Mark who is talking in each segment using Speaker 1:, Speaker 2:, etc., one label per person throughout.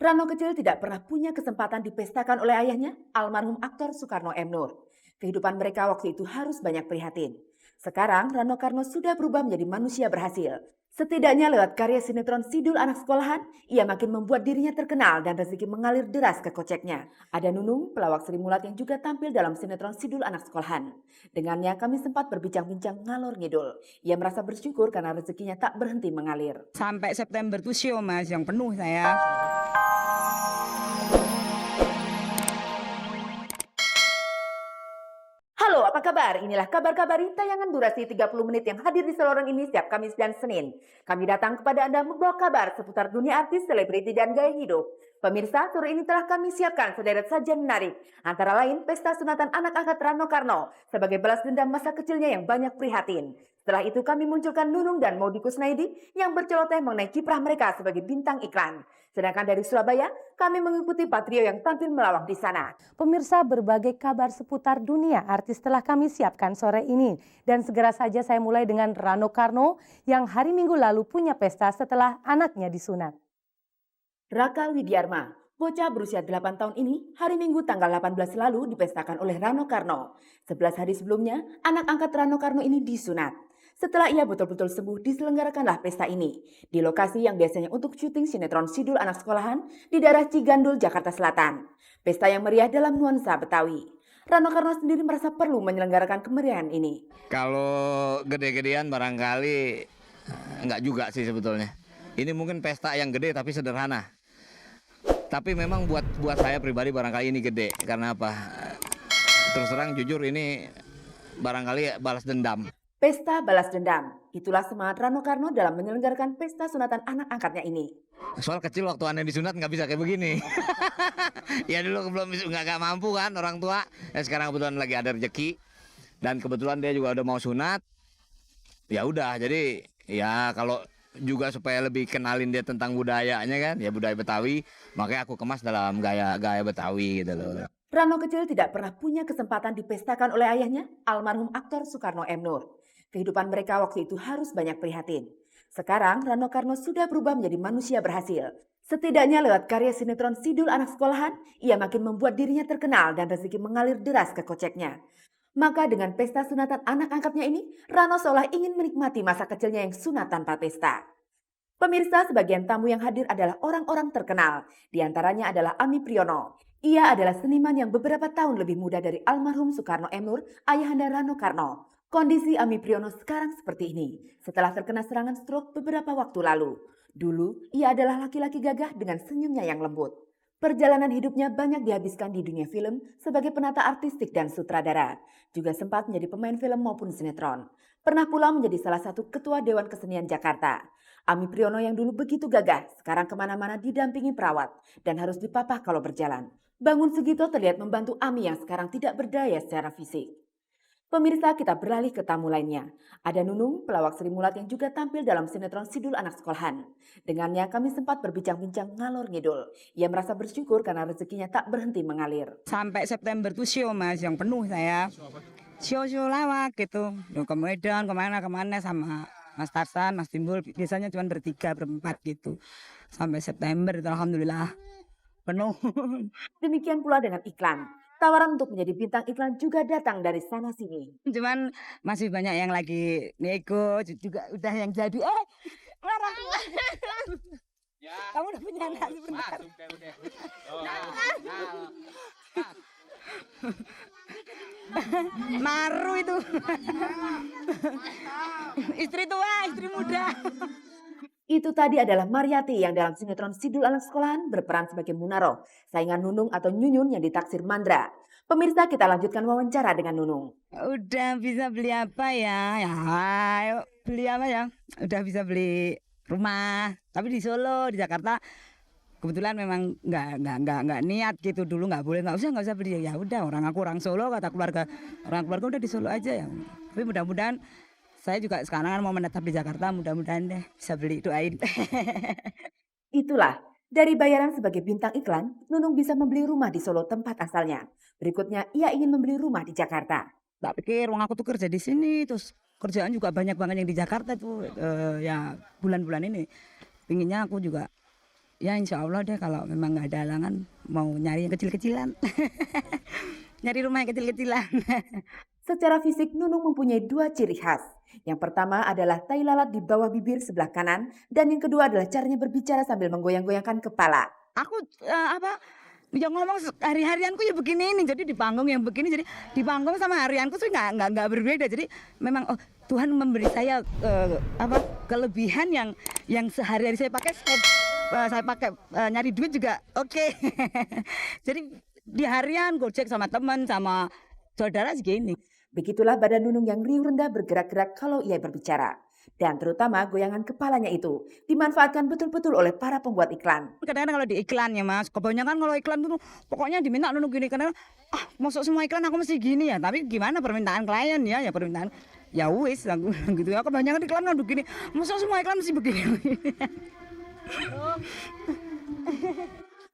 Speaker 1: Rano kecil tidak pernah punya kesempatan dipestakan oleh ayahnya, almarhum aktor Soekarno M. Nur. Kehidupan mereka waktu itu harus banyak prihatin. Sekarang Rano Karno sudah berubah menjadi manusia berhasil. Setidaknya lewat karya sinetron Sidul Anak Sekolahan, ia makin membuat dirinya terkenal dan rezeki mengalir deras ke koceknya. Ada Nunung, pelawak Sri Mulat yang juga tampil dalam sinetron Sidul Anak Sekolahan. Dengannya kami sempat berbincang-bincang ngalor ngidul. Ia merasa bersyukur karena rezekinya tak berhenti mengalir.
Speaker 2: Sampai September tuh show mas, yang penuh saya.
Speaker 1: Halo, apa kabar? Inilah kabar-kabar tayangan durasi 30 menit yang hadir di saluran ini setiap Kamis dan Senin. Kami datang kepada Anda membawa kabar seputar dunia artis, selebriti, dan gaya hidup. Pemirsa, sore ini telah kami siapkan sederet sajian menarik. Antara lain, pesta sunatan anak angkat Rano Karno sebagai balas dendam masa kecilnya yang banyak prihatin. Setelah itu kami munculkan Nunung dan Maudy Kusnaidi yang berceloteh mengenai kiprah mereka sebagai bintang iklan. Sedangkan dari Surabaya, kami mengikuti Patrio yang tampil melawak di sana.
Speaker 3: Pemirsa, berbagai kabar seputar dunia artis telah kami siapkan sore ini. Dan segera saja saya mulai dengan Rano Karno yang hari Minggu lalu punya pesta setelah anaknya disunat.
Speaker 1: Raka Widyarma, bocah berusia 8 tahun ini, hari Minggu tanggal 18 lalu dipestakan oleh Rano Karno. 11 hari sebelumnya, anak angkat Rano Karno ini disunat. Setelah ia betul-betul sembuh, diselenggarakanlah pesta ini di lokasi yang biasanya untuk syuting sinetron Sidul Anak Sekolahan di daerah Cigandul, Jakarta Selatan. Pesta yang meriah dalam nuansa Betawi. Rano Karno sendiri merasa perlu menyelenggarakan kemeriahan ini.
Speaker 4: Kalau gede-gedean barangkali enggak juga sih sebetulnya. Ini mungkin pesta yang gede tapi sederhana. Tapi memang buat saya pribadi barangkali ini gede. Karena apa? Terus terang jujur ini barangkali balas dendam.
Speaker 1: Pesta balas dendam. Itulah semangat Rano Karno dalam menyelenggarakan pesta sunatan anak angkatnya ini.
Speaker 4: Soal kecil waktu aneh disunat nggak bisa kayak begini. Ya dulu belum nggak mampu kan orang tua. Ya sekarang kebetulan lagi ada rezeki. Dan kebetulan dia juga udah mau sunat. Ya udah jadi ya kalau juga supaya lebih kenalin dia tentang budayanya kan. Ya budaya Betawi. Makanya aku kemas dalam gaya Betawi gitu loh.
Speaker 1: Rano kecil tidak pernah punya kesempatan dipestakan oleh ayahnya, almarhum aktor Soekarno M. Nur. Kehidupan mereka waktu itu harus banyak prihatin. Sekarang Rano Karno sudah berubah menjadi manusia berhasil. Setidaknya lewat karya sinetron Sidul Anak Sekolahan, ia makin membuat dirinya terkenal dan rezeki mengalir deras ke koceknya. Maka dengan pesta sunatan anak angkatnya ini, Rano seolah ingin menikmati masa kecilnya yang sunat tanpa pesta. Pemirsa, sebagian tamu yang hadir adalah orang-orang terkenal. Di antaranya adalah Ami Priyono. Ia adalah seniman yang beberapa tahun lebih muda dari almarhum Soekarno M. Nur, ayahanda Rano Karno. Kondisi Ami Priyono sekarang seperti ini, setelah terkena serangan stroke beberapa waktu lalu. Dulu, ia adalah laki-laki gagah dengan senyumnya yang lembut. Perjalanan hidupnya banyak dihabiskan di dunia film sebagai penata artistik dan sutradara. Juga sempat menjadi pemain film maupun sinetron. Pernah pula menjadi salah satu ketua Dewan Kesenian Jakarta. Ami Priyono yang dulu begitu gagah, sekarang kemana-mana didampingi perawat dan harus dipapah kalau berjalan. Bangun Sugito terlihat membantu Ami yang sekarang tidak berdaya secara fisik. Pemirsa, kita beralih ke tamu lainnya. Ada Nunung, pelawak Sri Mulat yang juga tampil dalam sinetron Sidul Anak Sekolahan. Dengannya kami sempat berbincang-bincang ngalor ngidul. Ia merasa bersyukur karena rezekinya tak berhenti mengalir.
Speaker 2: Sampai September tuh show mas, yang penuh saya. Show lawak gitu. Ke Medan, kemana sama Mas Tarsan, Mas Timbul. Biasanya cuma bertiga, berempat gitu. Sampai September itu alhamdulillah penuh.
Speaker 1: Demikian pula dengan iklan. Tawaran untuk menjadi bintang iklan juga datang dari sana sini.
Speaker 2: Cuman masih banyak yang lagi nego, juga udah yang jadi. Marah.
Speaker 5: Ya.
Speaker 2: Kamu udah punya anak sebentar. Maru itu. Istri tua, istri muda.
Speaker 1: Itu tadi adalah Mariati yang dalam sinetron Sidul Anak Sekolahan berperan sebagai Munaro, saingan Nunung atau Nyunyun yang ditaksir Mandra. Pemirsa, kita lanjutkan wawancara dengan Nunung.
Speaker 2: Udah bisa beli apa ya? Ya, ayo beli apa ya? Udah bisa beli rumah. Tapi di Solo, di Jakarta kebetulan memang nggak niat gitu, dulu nggak usah beli. Ya udah, orang Solo, kata keluarga udah di Solo aja ya. Tapi mudah-mudahan saya juga sekarang mau menetap di Jakarta, mudah-mudahan deh bisa beli, doain.
Speaker 1: Itulah, dari bayaran sebagai bintang iklan, Nunung bisa membeli rumah di Solo tempat asalnya. Berikutnya, ia ingin membeli rumah di Jakarta.
Speaker 2: Tak pikir uang aku tuh kerja di sini, terus kerjaan juga banyak banget yang di Jakarta tuh, ya bulan-bulan ini. Pinginnya aku juga Ya insya Allah deh kalau memang nggak ada halangan mau nyari yang kecil-kecilan. Nyari rumah yang kecil-kecilan.
Speaker 1: Secara fisik, Nunung mempunyai dua ciri khas. Yang pertama adalah tai lalat di bawah bibir sebelah kanan, dan yang kedua adalah caranya berbicara sambil menggoyang-goyangkan kepala.
Speaker 2: Aku yang ngomong hari-harianku ya begini ini, jadi di panggung yang begini, jadi di panggung sama harianku sih nggak berbeda. Jadi memang Tuhan memberi saya kelebihan yang sehari-hari saya pakai, saya pakai nyari duit juga oke. Jadi di harian Gojek sama teman sama saudara segini.
Speaker 1: Begitulah badan Nunung yang riuh rendah bergerak-gerak kalau ia berbicara. Dan terutama goyangan kepalanya itu dimanfaatkan betul-betul oleh para pembuat iklan.
Speaker 2: Kadang-kadang kalau di iklan ya Mas, kebanyakan kalau iklan tuh pokoknya diminta Nunung gini, karena masuk semua iklan aku mesti gini ya. Tapi gimana permintaan klien ya permintaan ya wis aku gitu ya. Kebanyakan iklan kan begini, masuk semua iklan mesti begini.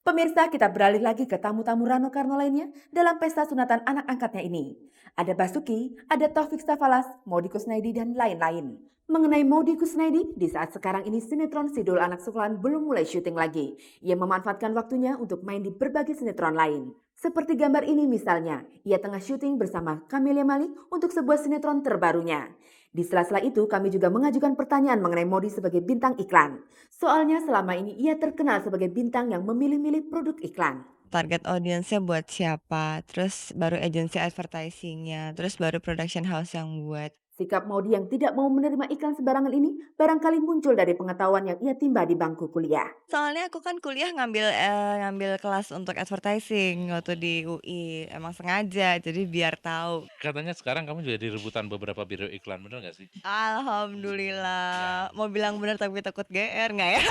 Speaker 1: Pemirsa, kita beralih lagi ke tamu-tamu Rano Karno lainnya dalam pesta sunatan anak angkatnya ini. Ada Basuki, ada Taufik Safalas, Maudy Kusnaidi, dan lain-lain. Mengenai Maudy Kusnaidi, di saat sekarang ini sinetron Sidul Anak Sekolahan belum mulai syuting lagi. Ia memanfaatkan waktunya untuk main di berbagai sinetron lain. Seperti gambar ini misalnya, ia tengah syuting bersama Camelia Malik untuk sebuah sinetron terbarunya. Di sela-sela itu kami juga mengajukan pertanyaan mengenai Maudy sebagai bintang iklan. Soalnya selama ini ia terkenal sebagai bintang yang memilih-milih produk iklan.
Speaker 6: Target audiensnya buat siapa, terus baru agency advertisingnya, terus baru production house yang buat.
Speaker 1: Sikap Maudy yang tidak mau menerima iklan sembarangan ini barangkali muncul dari pengetahuan yang ia timba di bangku kuliah.
Speaker 6: Soalnya aku kan kuliah ngambil kelas untuk advertising waktu di UI, emang sengaja jadi biar tahu.
Speaker 5: Katanya sekarang kamu juga di rebutan beberapa biro iklan, bener gak sih?
Speaker 6: Alhamdulillah, mau bilang bener tapi takut GR nggak ya?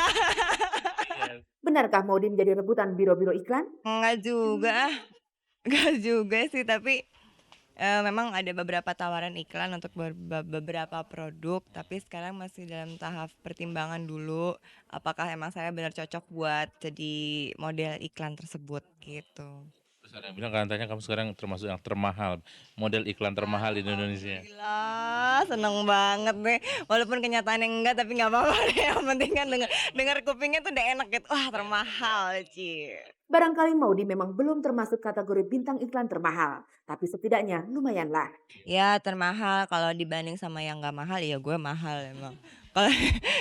Speaker 1: Benarkah Maudy menjadi rebutan biro-biro iklan?
Speaker 6: Nggak juga, nggak juga sih, tapi memang ada beberapa tawaran iklan untuk beberapa produk, tapi sekarang masih dalam tahap pertimbangan dulu apakah emang saya benar cocok buat jadi model iklan tersebut gitu.
Speaker 5: Terus ada yang bilang katanya kamu sekarang termasuk yang termahal, model iklan termahal di Indonesia.
Speaker 6: Gila, seneng banget deh. Walaupun kenyataannya enggak, tapi nggak apa-apa deh. Yang penting kan denger kupingnya tuh udah enak gitu. Wah, termahal, Ci.
Speaker 1: Barangkali Maudy memang belum termasuk kategori bintang iklan termahal, tapi setidaknya lumayanlah.
Speaker 6: Ya, termahal kalau dibanding sama yang nggak mahal, ya gue mahal emang. Kalau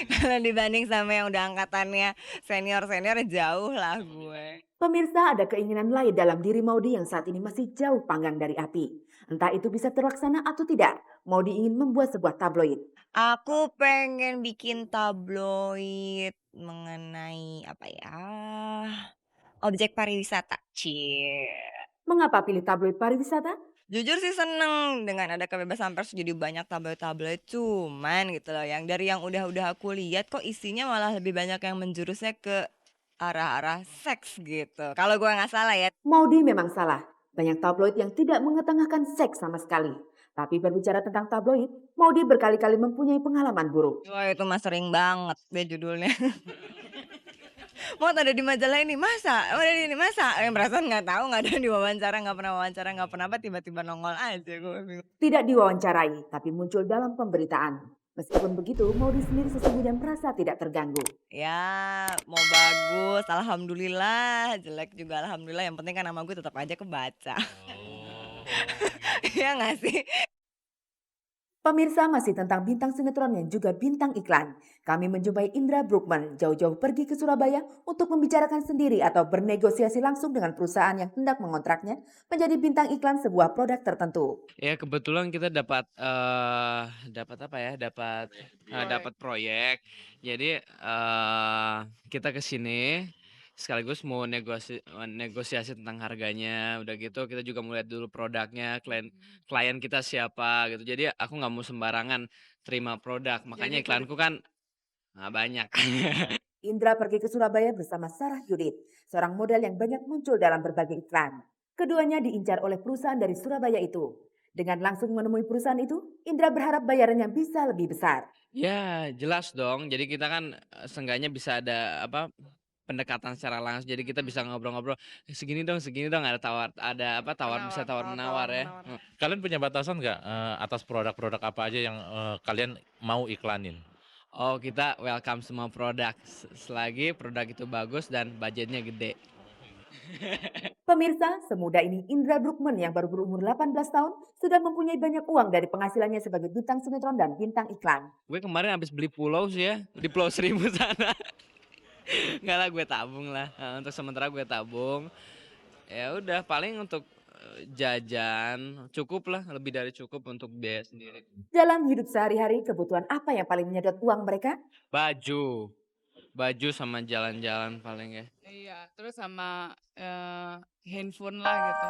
Speaker 6: kalau dibanding sama yang udah angkatannya senior-senior, jauh lah gue.
Speaker 1: Pemirsa, ada keinginan lain dalam diri Maudy yang saat ini masih jauh panggang dari api. Entah itu bisa terlaksana atau tidak, Maudy ingin membuat sebuah tabloid.
Speaker 6: Aku pengen bikin tabloid mengenai apa ya? Objek pariwisata. Cie.
Speaker 1: Mengapa pilih tabloid pariwisata?
Speaker 6: Jujur sih seneng dengan ada kebebasan pers, jadi banyak tabloid-tabloid, cuman gitu loh yang dari yang udah aku lihat kok isinya malah lebih banyak yang menjurusnya ke arah-arah seks gitu. Kalau gue nggak salah ya.
Speaker 1: Maudy memang salah. Banyak tabloid yang tidak mengetengahkan seks sama sekali. Tapi berbicara tentang tabloid, Maudy berkali-kali mempunyai pengalaman buruk.
Speaker 6: Wah itu mah sering banget deh judulnya. Mau ada di majalah ini masa, mau ada di ini masa, yang perasaan nggak tahu, nggak ada di wawancara, nggak pernah apa, tiba-tiba nongol aja gue bingung.
Speaker 1: Tidak diwawancarai, tapi muncul dalam pemberitaan. Meskipun begitu, Maudy sendiri sesungguhnya merasa tidak terganggu.
Speaker 6: Ya mau bagus, alhamdulillah, jelek juga alhamdulillah, yang penting kan nama gue tetap aja kebaca. Iya nggak sih?
Speaker 1: Pemirsa, masih tentang bintang sinetron yang juga bintang iklan. Kami menjumpai Indra Bruckman jauh-jauh pergi ke Surabaya untuk membicarakan sendiri atau bernegosiasi langsung dengan perusahaan yang hendak mengontraknya menjadi bintang iklan sebuah produk tertentu.
Speaker 7: Ya kebetulan kita dapat apa ya? Dapat proyek. Jadi kita ke sini sekaligus mau negosiasi tentang harganya. Udah gitu kita juga mau lihat dulu produknya, klien kita siapa gitu. Jadi aku nggak mau sembarangan terima produk. Makanya iklanku kan banyak.
Speaker 1: Indra pergi ke Surabaya bersama Sarah Judith, seorang model yang banyak muncul dalam berbagai iklan. Keduanya diincar oleh perusahaan dari Surabaya itu. Dengan langsung menemui perusahaan itu, Indra berharap bayarannya bisa lebih besar.
Speaker 7: Ya jelas dong. Jadi kita kan seenggaknya bisa ada pendekatan secara langsung, jadi kita bisa ngobrol-ngobrol segini dong ada tawar menawar ya.
Speaker 5: Kalian punya batasan nggak atas produk-produk apa aja yang kalian mau iklanin?
Speaker 7: oh kita welcome semua produk selagi produk itu bagus dan budgetnya gede.
Speaker 1: Pemirsa, semuda ini Indra Bruggman yang baru berumur 18 tahun sudah mempunyai banyak uang dari penghasilannya sebagai bintang sinetron dan bintang iklan.
Speaker 7: Gue kemarin habis beli pulau sih ya di Pulau Seribu sana. Enggak lah, gue tabung lah. Untuk sementara gue tabung. Ya udah paling untuk jajan cukup lah, lebih dari cukup untuk biaya sendiri.
Speaker 1: Dalam hidup sehari-hari, kebutuhan apa yang paling menyedot uang mereka?
Speaker 7: Baju sama jalan-jalan paling ya.
Speaker 8: Iya, terus sama handphone lah gitu.